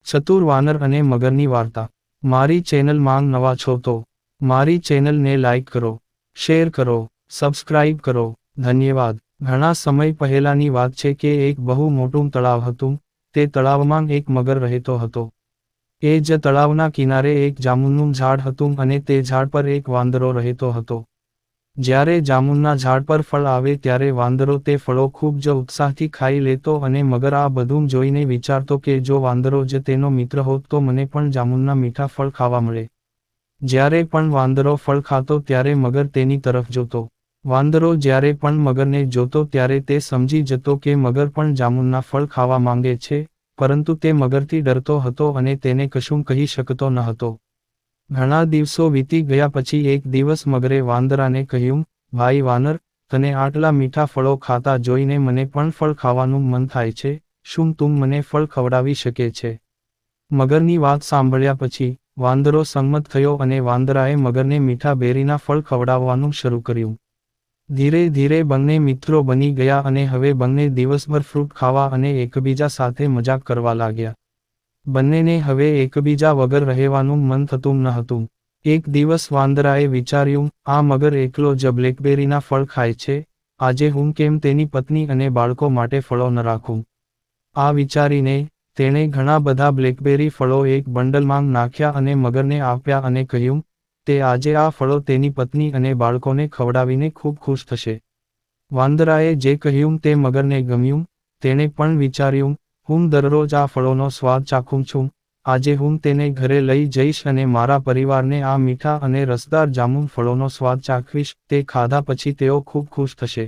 ચતુર વાનર અને મગરની વાર્તા. મારી ચેનલ માં નવા છો તો મારી ચેનલને લાઈક કરો, શેર કરો, સબસ્ક્રાઇબ કરો. ધન્યવાદ. ઘણા સમય પહેલાની વાત છે કે એક બહુ મોટું તળાવ હતું. તે તળાવમાં એક મગર રહેતો હતો. એ જ તળાવના કિનારે એક જામુનનું ઝાડ હતું અને તે ઝાડ પર એક વાંદરો રહેતો હતો. જ્યારે જામુનના ઝાડ પર ફળ આવે ત્યારે વાંદરો તે ફળો ખૂબ જ ઉત્સાહથી ખાઈ લેતો અને મગર આ બધું જોઈને વિચારતો કે જો વાંદરો જ તેનો મિત્ર હોત તો મને પણ જામુનના મીઠા ફળ ખાવા મળે. જ્યારે પણ વાંદરો ફળ ખાતો ત્યારે મગર તેની તરફ જોતો. વાંદરો જ્યારે પણ મગરને જોતો ત્યારે તે સમજી જતો કે મગર પણ જામુનના ફળ ખાવા માંગે છે, પરંતુ તે મગરથી ડરતો હતો અને તેને કશું કહી શકતો ન હતો. ઘણા દિવસો વીતી ગયા પછી એક દિવસ મગરે વાંદરાને કહ્યું, ભાઈ વાનર, તને આટલા મીઠા ફળો ખાતા જોઈને મને પણ ફળ ખાવાનું મન થાય છે, શું તું મને ફળ ખવડાવી શકે છે? મગરની વાત સાંભળ્યા પછી વાંદરો સંમત થયો અને વાંદરાએ મગરને મીઠા બેરીના ફળ ખવડાવવાનું શરૂ કર્યું. ધીરે ધીરે બંને મિત્રો બની ગયા અને હવે બંને દિવસભર ફ્રૂટ ખાવા અને એકબીજા સાથે મજાક કરવા લાગ્યા. બંનેને હવે એકબીજા વગર રહેવાનું મન થતું ન હતું. એક દિવસ વાંદરાએ વિચાર્યું, આ મગર એકલો જ બ્લેકબેરીના ફળ ખાય છે, આજે હું કેમ તેની પત્ની અને બાળકો માટે ફળો ન રાખું. આ વિચારીને તેણે ઘણા બધા બ્લેકબેરી ફળો એક બંડલમાં નાખ્યા અને મગરને આપ્યા અને કહ્યું, તે આજે આ ફળો તેની પત્ની અને બાળકોને ખવડાવીને ખૂબ ખુશ થશે. વાંદરાએ જે કહ્યું તે મગરને ગમ્યું. તેણે પણ વિચાર્યું, હું દરરોજ આ ફળોનો સ્વાદ ચાખું છું, આજે હું તેને ઘરે લઈ જઈશ અને મારા પરિવારને આ મીઠા અને રસદાર જામુન ફળોનો સ્વાદ ચાખવીશ. તે ખાધા પછી તેઓ ખૂબ ખુશ થશે.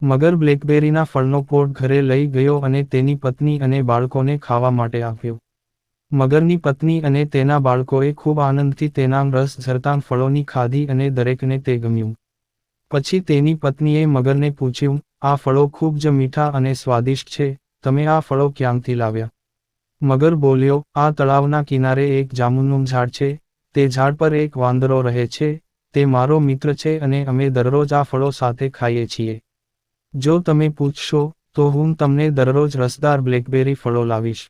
મગર બ્લેકબેરીના ફળનો પોટ ઘરે લઈ ગયો અને તેની પત્ની અને બાળકોને ખાવા માટે આપ્યો. મગરની પત્ની અને તેના બાળકોએ ખૂબ આનંદથી તેના રસ ઝરતાં ફળોની ખાધી અને દરેકને તે ગમ્યું. પછી તેની પત્નીએ મગરને પૂછ્યું, આ ફળો ખૂબ જ મીઠા અને સ્વાદિષ્ટ છે, તમે આ ફળો ક્યાંથી લાવ્યા? મગર બોલ્યો, આ તળાવના કિનારે એક જામુનનું ઝાડ છે, તે ઝાડ પર એક વાંદરો રહે છે, તે મારો મિત્ર છે અને અમે દરરોજ આ ફળો સાથે ખાઈએ છીએ. જો તમે પૂછશો, તો હું તમને દરરોજ રસદાર બ્લેકબેરી ફળો લાવીશ.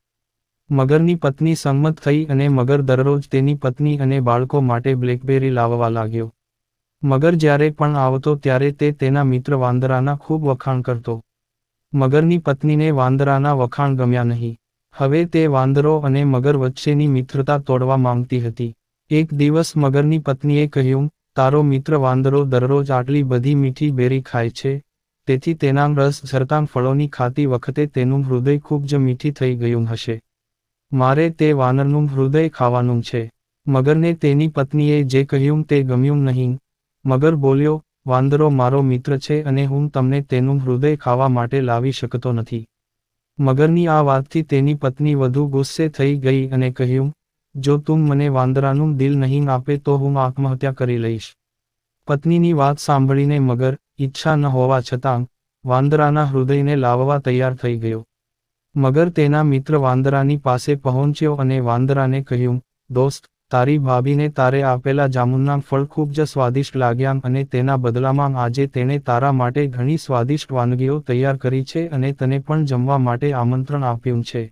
મગરની પત્ની સંમત થઈ અને મગર દરરોજ તેની પત્ની અને બાળકો માટે બ્લેકબેરી લાવવા લાગ્યો. મગર જ્યારે પણ આવતો ત્યારે તે તેના મિત્ર વાંદરાના ખૂબ વખાણ કરતો. મગરની પત્નીને વાંદરાના વખાણ ગમ્યા નહીં. હવે તે વાંદરો અને મગર વચ્ચેની મિત્રતા તોડવા માંગતી હતી. એક દિવસ મગરની પત્નીએ કહ્યું, તારો મિત્ર વાંદરો દરરોજ આટલી બધી મીઠી બેરી ખાય છે, તેથી તેના રસ ઝરતાં ફળોની ખાતી વખતે તેનું હૃદય ખૂબ જ મીઠી થઈ ગયું હશે. મારે તે વાનરનું હૃદય ખાવાનું છે. મગરને તેની પત્નીએ જે કહ્યું તે ગમ્યું નહીં. મગર બોલ્યો, વાંદરો મારો મિત્ર છે અને હું તમને તેનું હૃદય ખાવા માટે લાવી શકતો નથી. મગરની આ વાતથી તેની પત્ની વધુ ગુસ્સે થઈ ગઈ અને કહ્યું, જો તું મને વાંદરાનું દિલ નહીં આપે તો હું આત્મહત્યા કરી લઈશ. પત્નીની વાત સાંભળીને મગર, ઈચ્છા ન હોવા છતાં, વાંદરાના હૃદયને લાવવા તૈયાર થઈ ગયો. મગર તેના મિત્ર વાંદરાની પાસે પહોંચ્યો અને વાંદરાને કહ્યું, દોસ્ત, તારી ભાભીને તારે આપેલા જામુનના ફળ ખૂબ જ સ્વાદિષ્ટ લાગ્યા અને તેના બદલામાં આજે તેણે તારા માટે ઘણી સ્વાદિષ્ટ વાનગીઓ તૈયાર કરી છે અને તને પણ જમવા માટે આમંત્રણ આપ્યું છે.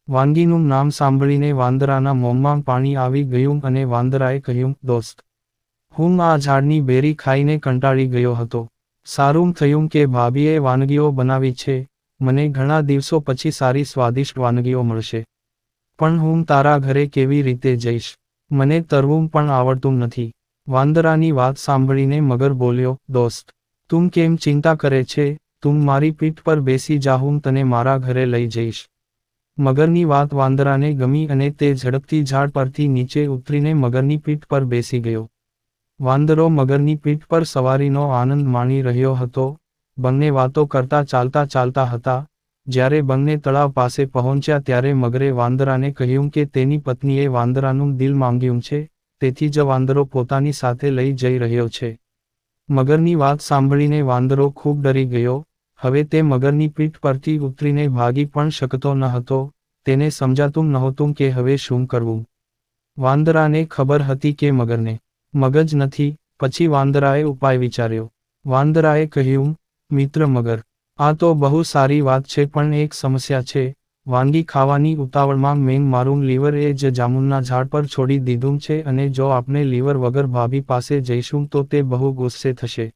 વાનગીનું નામ સાંભળીને વાંદરાના મોંમાં પાણી આવી ગયું અને વાંદરાએ કહ્યું, દોસ્ત, હું આ ઝાડની બેરી ખાઈને કંટાળી ગયો હતો. સારું થયું કે ભાભીએ વાનગીઓ બનાવી છે, મને ઘણા દિવસો પછી સારી સ્વાદિષ્ટ વાનગીઓ મળશે. પણ હું તારા ઘરે કેવી રીતે જઈશ? મને તરવું પણ આવડતું નથી. વાંદરાની વાત સાંભળીને મગર બોલ્યો, દોસ્ત, તું કેમ ચિંતા કરે છે, તું મારી પીઠ પર બેસી જા, હું તને મારા ઘરે લઈ જઈશ. મગરની વાત વાંદરાને ગમી અને તે ઝડપથી ઝાડ પરથી નીચે ઉતરીને મગરની પીઠ પર બેસી ગયો. વાંદરો મગરની પીઠ પર સવારીનો આનંદ માણી રહ્યો હતો. બંને વાતો કરતા ચાલતા હતા. જ્યારે બંને તળાવ પાસે પહોંચ્યા ત્યારે મગરે વાંદરાને કહ્યું કે તેની પત્નીએ વાંદરાનું દિલ માંગ્યું છે, તેથી જ વાંદરો પોતાની સાથે લઈ જઈ રહ્યો છે. મગરની વાત સાંભળીને વાંદરો ખૂબ ડરી ગયો. હવે તે મગરની પીઠ પરથી ઉતરીને ભાગી પણ શકતો ન હતો. તેને સમજાતું નહોતું કે હવે શું કરવું. વાંદરાને ખબર હતી કે મગરને મગજ નથી. પછી વાંદરાએ ઉપાય વિચાર્યો. વાંદરાએ કહ્યું, મિત્ર મગર, આ તો બહુ સારી વાત છે પણ એક સમસ્યા છે. વાનગી ખાવાની ઉતાવળમાં મેં મારું લીવર એ જ જામુનના ઝાડ પર છોડી દીધું છે અને જો આપણે લીવર વગર ભાભી પાસે જઈશું તો તે બહુ ગુસ્સે થશે.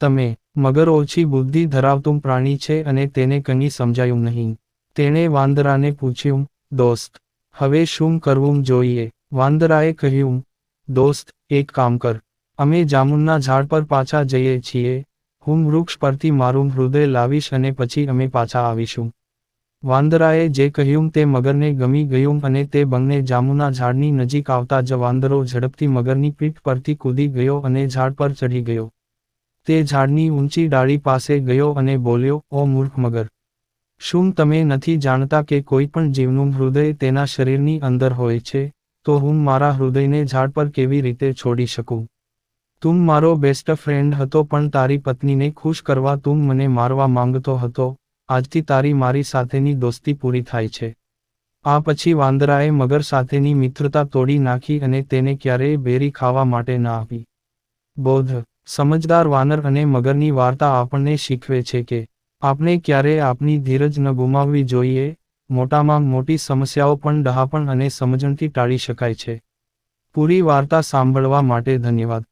તમે, મગર ઓછી બુદ્ધિ ધરાવતું પ્રાણી છે અને તેને કંઈ સમજાયું નહીં. તેણે વાંદરાને પૂછ્યું, દોસ્ત, હવે શું કરવું જોઈએ? વાંદરાએ કહ્યું, દોસ્ત, એક કામ કર. અમે જામુનના ઝાડ પર પાછા જઈએ છીએ, હું વૃક્ષ પરથી મારું હૃદય લાવીશ અને પછી અમે પાછા આવીશું. વાંદરાએ જે કહ્યું તે મગરને ગમી ગયું અને તે બંને જામુના ઝાડની નજીક આવતા જ વાંદરો ઝડપથી મગરની પીઠ પરથી કૂદી ગયો અને ઝાડ પર ચઢી ગયો. તે ઝાડની ઊંચી ડાળી પાસે ગયો અને બોલ્યો, ઓ મૂર્ખ મગર! શું તમે નથી જાણતા કે કોઈ પણ જીવનું હૃદય તેના શરીરની અંદર હોય છે, તો હું મારા હૃદયને ઝાડ પર કેવી રીતે છોડી શકું? તું મારો બેસ્ટ ફ્રેન્ડ હતો પણ તારી પત્નીને ખુશ કરવા તું મને મારવા માંગતો હતો, આજથી તારી મારી સાથેની દોસ્તી પૂરી થાય છે. આ પછી વાંદરાએ મગર સાથેની મિત્રતા તોડી નાખી અને તેને ક્યારેય બેરી ખાવા માટે ના આપી. બોધ, સમજદાર વાનર અને મગરની વાર્તા આપણને શીખવે છે કે આપણે ક્યારેય આપની ધીરજ ન ગુમાવવી જોઈએ. મોટામાં મોટી સમસ્યાઓ પણ ડહાપણ અને સમજણથી ટાળી શકાય છે. પૂરી વાર્તા સાંભળવા માટે ધન્યવાદ.